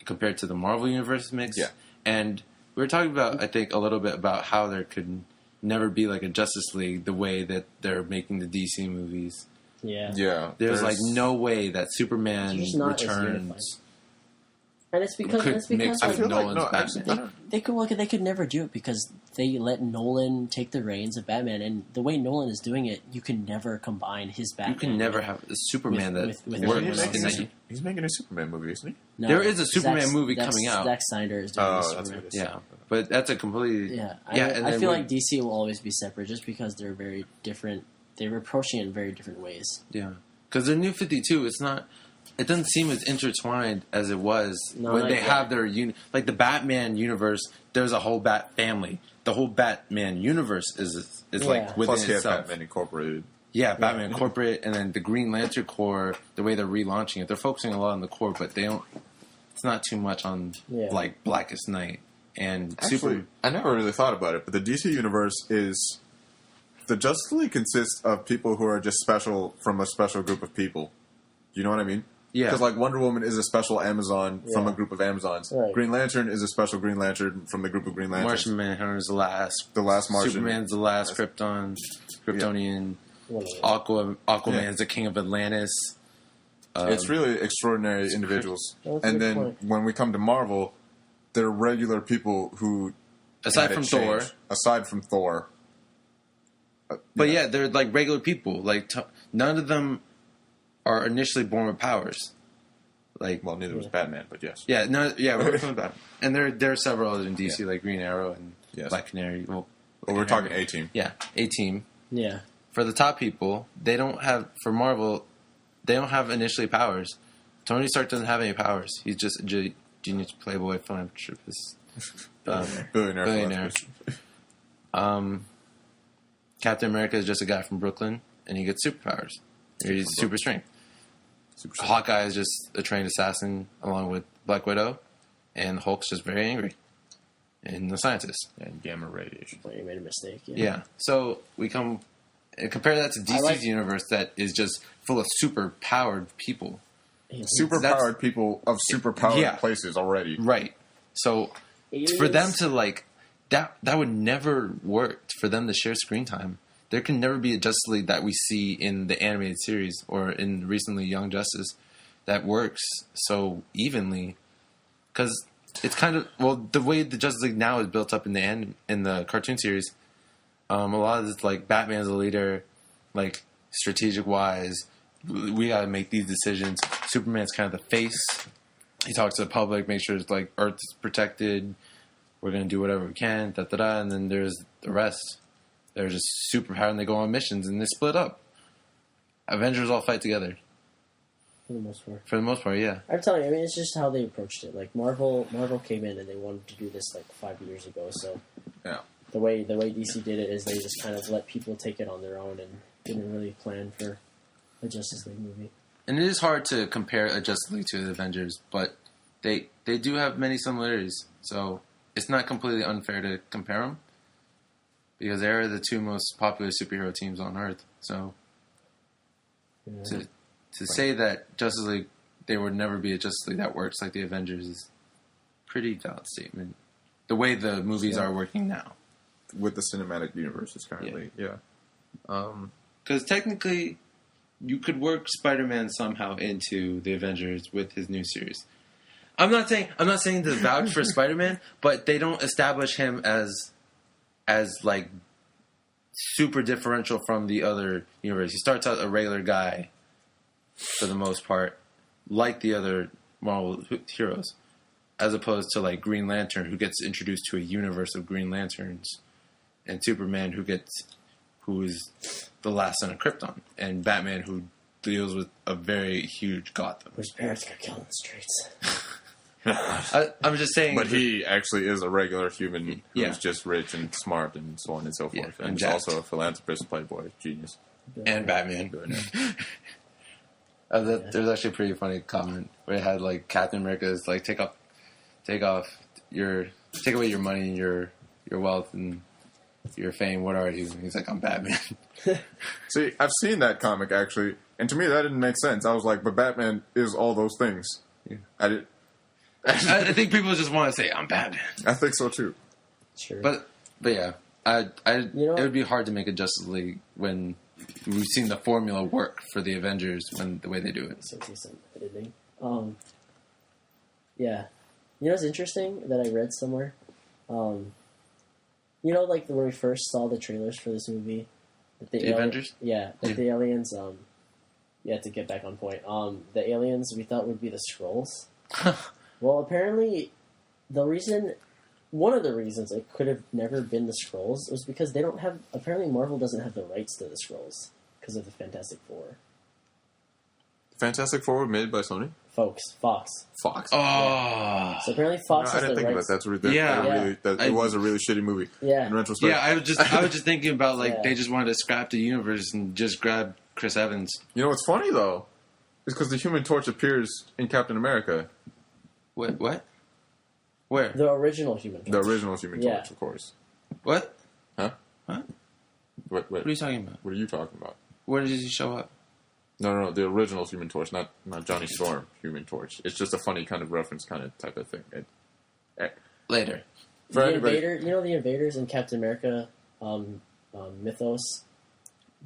compared to the Marvel universe mix. Yeah. And we were talking about, I think, a little bit about how there could never be like a Justice League the way that they're making the DC movies. Yeah. Yeah. There's like no way that Superman Returns. And it's because I feel like they could never do it because they let Nolan take the reins of Batman, and the way Nolan is doing it, you can never combine his Batman. You can never have a Superman with works. He's making a Superman movie, isn't he? No, there is a Superman movie coming out. Zack Snyder is doing Superman. Yeah, but that's a completely I feel like DC will always be separate just because they're very different. They're approaching it in very different ways. Yeah, because their New 52, it doesn't seem as intertwined as it was when they have their like the Batman universe. There's a whole Bat family. The whole Batman universe is like within Plus itself. Batman Incorporated. Yeah, Batman Incorporated, and then the Green Lantern Corps. The way they're relaunching it, they're focusing a lot on the core, but they don't. It's not too much on like Blackest Night and Actually, I never really thought about it, but the DC universe is the Justice League consists of people who are just special from a special group of people. You know what I mean? Yeah. Because like Wonder Woman is a special Amazon from a group of Amazons. Right. Green Lantern is a special Green Lantern from the group of Green Lanterns. Martian Manhunter is the last Martian. Superman's the last Kryptonian. Aquaman's the king of Atlantis. It's really extraordinary individuals. And then when we come to Marvel, they're regular people who... Aside from Thor. Aside from Thor. But yeah, they're like regular people. Like none of them are initially born with powers. Like, well, neither was Batman, but yes. Yeah, we're talking about. And there are several others in DC, like Green Arrow and Black Canary. Well, we're talking A-Team. Yeah, A-Team. Yeah. For the top people, they don't have, for Marvel, they don't have initially powers. Tony Stark doesn't have any powers. He's just a genius playboy philanthropist. Billionaire. Captain America is just a guy from Brooklyn, and he gets superpowers. He's super strength. Hawkeye is just a trained assassin along with Black Widow, and Hulk's just very angry. And the scientist. And gamma radiation. Well, you made a mistake. Yeah. So we come and compare that to DC's universe that is just full of super powered people. Super-powered people of super-powered places already. Right. So for them to like that would never work for them to share screen time. There can never be a Justice League that we see in the animated series or in recently Young Justice that works so evenly, because it's kind of the way the Justice League now is built up in the cartoon series. A lot of it's like Batman's the leader, like strategic wise, we got to make these decisions. Superman's kind of the face. He talks to the public, make sure it's like Earth's protected. We're going to do whatever we can, and then there's the rest. They're just superpowered and they go on missions and they split up. Avengers all fight together. For the most part. For the most part, yeah. I'm telling you, I mean, it's just how they approached it. Like, Marvel came in and they wanted to do this, like, 5 years ago, so... Yeah. The way DC did it is they just kind of let people take it on their own and didn't really plan for a Justice League movie. And it is hard to compare a Justice League to the Avengers, but they do have many similarities, so it's not completely unfair to compare them, because they're the two most popular superhero teams on Earth, so... Yeah. To say that Justice League, there would never be a Justice League that works like the Avengers is a pretty valid statement. The way the movies are working now. With the cinematic universes currently, yeah. Because technically, you could work Spider-Man somehow into the Avengers with his new series. I'm not saying to vouch for Spider-Man, but they don't establish him as like super differential from the other universe. He starts out a regular guy for the most part, like the other Marvel heroes, as opposed to like Green Lantern, who gets introduced to a universe of Green Lanterns, and Superman, who is the last son of Krypton, and Batman, who deals with a very huge Gotham. Whose parents got killed in the streets. I'm just saying. But he actually is a regular human who's just rich and smart and so on and so forth. Yeah, and he's also a philanthropist, playboy, genius. And Batman. There's actually a pretty funny comment where it had like Captain America's like take away your money and your wealth and your fame. What are you? And he's like, I'm Batman. See, I've seen that comic actually, and to me that didn't make sense. I was like, but Batman is all those things. Yeah. I think people just want to say I'm Batman. I think so too. Sure. But yeah, it would be hard to make a Justice League when we've seen the formula work for the Avengers when the way they do it. So decent editing. Yeah. You know what's interesting that I read somewhere? You know, like when we first saw the trailers for this movie, that the Avengers? Yeah, that the aliens. Yeah, to get back on point. The aliens we thought would be the Skrulls. Well, apparently, one of the reasons it could have never been the Skrulls was because they don't have. Apparently, Marvel doesn't have the rights to the Skrulls because of the Fantastic Four. Fantastic Four made by Sony? Fox. Fox. Oh. Yeah. So apparently Fox has the rights. I didn't think about that. It was a really shitty movie. Yeah. In retrospect. Yeah, I was just thinking about like they just wanted to scrap the universe and just grab Chris Evans. You know what's funny though? Is because the Human Torch appears in Captain America. What? Where? The original Human Torch. The original Human Torch, of course. What? Huh? What are you talking about? What are you talking about? Where did he show up? No, the original Human Torch, not Johnny Storm Human Torch. It's just a funny kind of reference kind of type of thing. Later. The Invaders in Captain America mythos,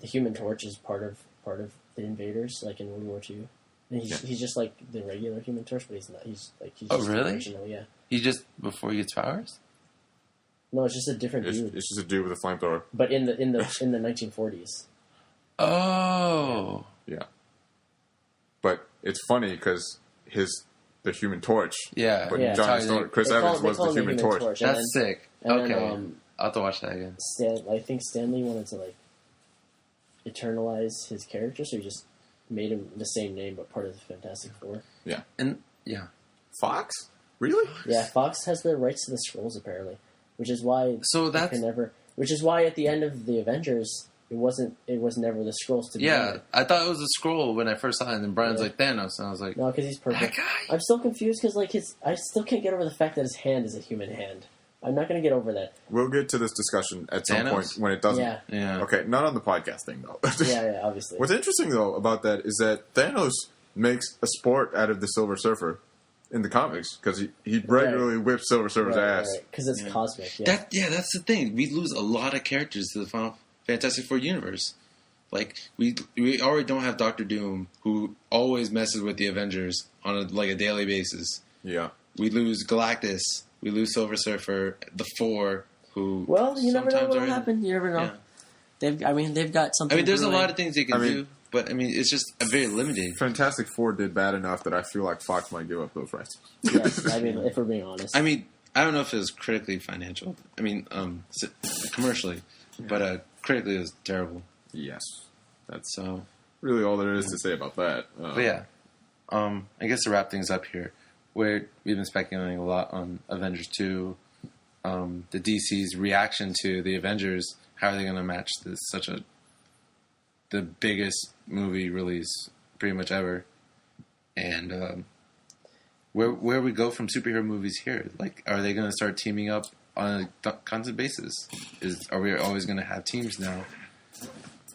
the Human Torch is part of the Invaders, like in World War II. And he's just like the regular Human Torch, but he's not. He's just really? original, yeah. He just before he gets powers? No, it's just a different dude. It's just a dude with a flamethrower. But in the 1940s. Oh. Yeah. But it's funny because the Human Torch. Yeah. But Johnny Storm, Chris Evans was the Human Torch. That's sick. Okay. I'll have to watch that again. I think Stan Lee wanted to like eternalize his character, so he just made him the same name but part of the Fantastic Four. Yeah. And yeah. Fox? Really? Yeah, Fox has the rights to the Skrulls apparently, which is why which is why at the end of the Avengers it was never the Skrulls to be. Yeah, I thought it was a Skrull when I first saw it, and then Brian's like Thanos, and I was like, no, because he's purple. That guy. I'm still confused because like I still can't get over the fact that his hand is a human hand. I'm not going to get over that. We'll get to this discussion at some point when it doesn't. Yeah. Okay, not on the podcast thing though. yeah, obviously. What's interesting though about that is that Thanos makes a sport out of the Silver Surfer in the comics because he regularly whips Silver Surfer's ass because it's cosmic. Yeah. That's the thing. We lose a lot of characters to the Final Fantastic Four universe. Like we already don't have Doctor Doom, who always messes with the Avengers on a daily basis. Yeah. We lose Galactus. We lose Silver Surfer. The Four, who you never know what will happen. You never know. Yeah. They've got something. I mean, there's a lot of things they can do, but I mean, it's just a very limited. Fantastic Four did bad enough that I feel like Fox might give up those rights. Yes, I mean, if we're being honest. I mean, I don't know if it was critically financial. I mean, commercially, but critically it was terrible. Yes, that's so really all there is to say about that. But yeah, I guess to wrap things up here, we've been speculating a lot on Avengers 2, the DC's reaction to the Avengers. How are they going to match this the biggest movie release pretty much ever, and where we go from superhero movies here? Like, are they going to start teaming up on a constant basis? Are we always going to have teams now?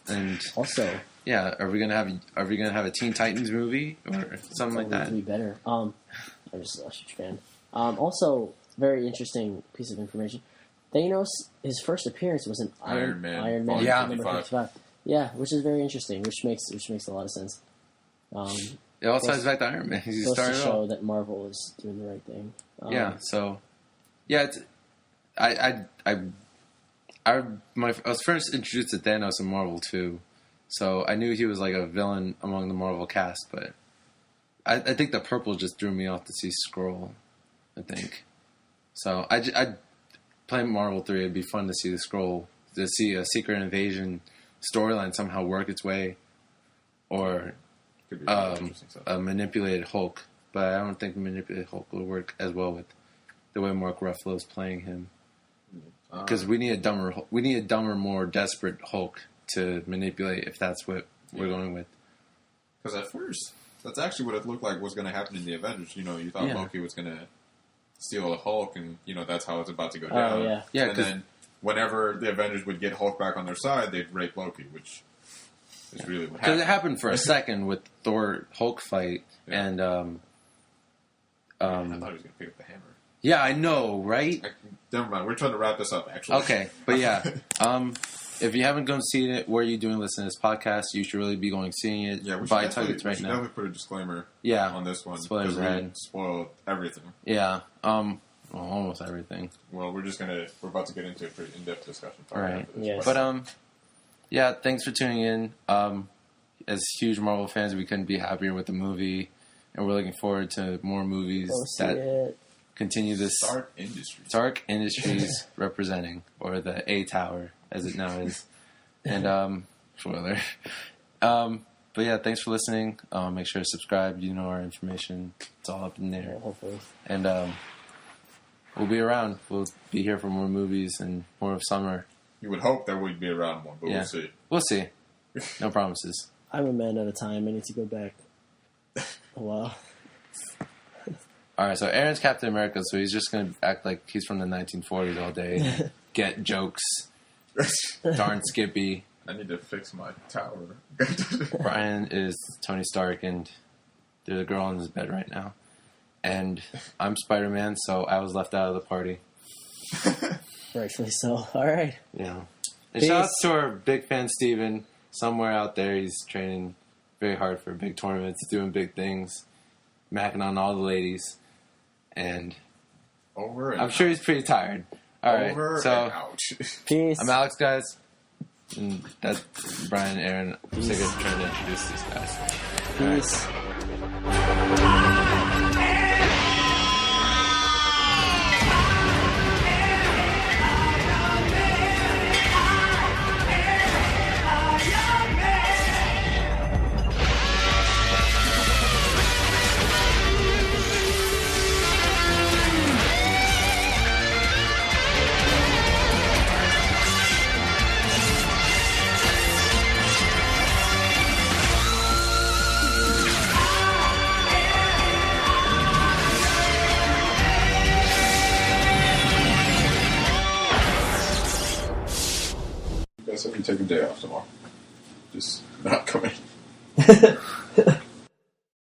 And also, yeah, are we gonna have a Teen Titans movie or something like that? Would be better. I'm just a huge fan. Also, very interesting piece of information. Thanos, his first appearance was in Iron Man. Yeah, number 55. Yeah, which is very interesting. Which makes a lot of sense. It all ties back to Iron Man. He started to show that Marvel is doing the right thing. Yeah. So, yeah, I was first introduced to Thanos in Marvel too, so I knew he was like a villain among the Marvel cast, but I think the purple just threw me off to see Skrull, I think. So I playing Marvel 3, it'd be fun to see the Skrull, to see a Secret Invasion storyline somehow work its way, or a manipulated Hulk, but I don't think manipulated Hulk will work as well with the way Mark Ruffalo's playing him. Because we need a dumber, more desperate Hulk to manipulate. If that's what we're going with. Because at first, that's actually what it looked like was going to happen in the Avengers. You know, you thought Loki was going to steal the Hulk, and you know that's how it's about to go down. Yeah. And then whenever the Avengers would get Hulk back on their side, they'd rape Loki, which is really what happened. Because it happened for a second with Thor Hulk fight, and I thought he was going to pick up the hammer. Yeah, I know, right? Never mind. We're trying to wrap this up, actually. Okay, but yeah. If you haven't gone seen it, where are you doing listening to this podcast? You should really be going seeing it. Yeah, we should buy definitely, tickets right now. Definitely put a disclaimer on this one. Spoilers ahead. We spoiled everything. Yeah. Well, almost everything. Well, we're about to get into a pretty in-depth discussion. All right. Yes. But, yeah, thanks for tuning in. As huge Marvel fans, we couldn't be happier with the movie, and we're looking forward to more movies that continue this Stark Industries representing, or the A Tower as it now is. And spoiler. But yeah, thanks for listening. Make sure to subscribe. You know our information. It's all up in there. Hopefully. And we'll be around. We'll be here for more movies and more of summer. You would hope that we'd be around more, but we'll see. We'll see. No promises. I'm a man at a time. I need to go back a while. Alright, so Aaron's Captain America, so he's just going to act like he's from the 1940s all day. Get jokes. Darn Skippy. I need to fix my tower. Brian is Tony Stark, and there's a girl on his bed right now. And I'm Spider-Man, so I was left out of the party. Rightfully so. Alright. Yeah. And shout out to our big fan Steven. Somewhere out there, he's training very hard for big tournaments, doing big things, macking on all the ladies. And I'm sure he's pretty tired. All right, so peace. I'm Alex, guys, and that's Brian and Erin. I'm sick of trying to introduce these guys. Peace. Take a day off tomorrow. Just not coming.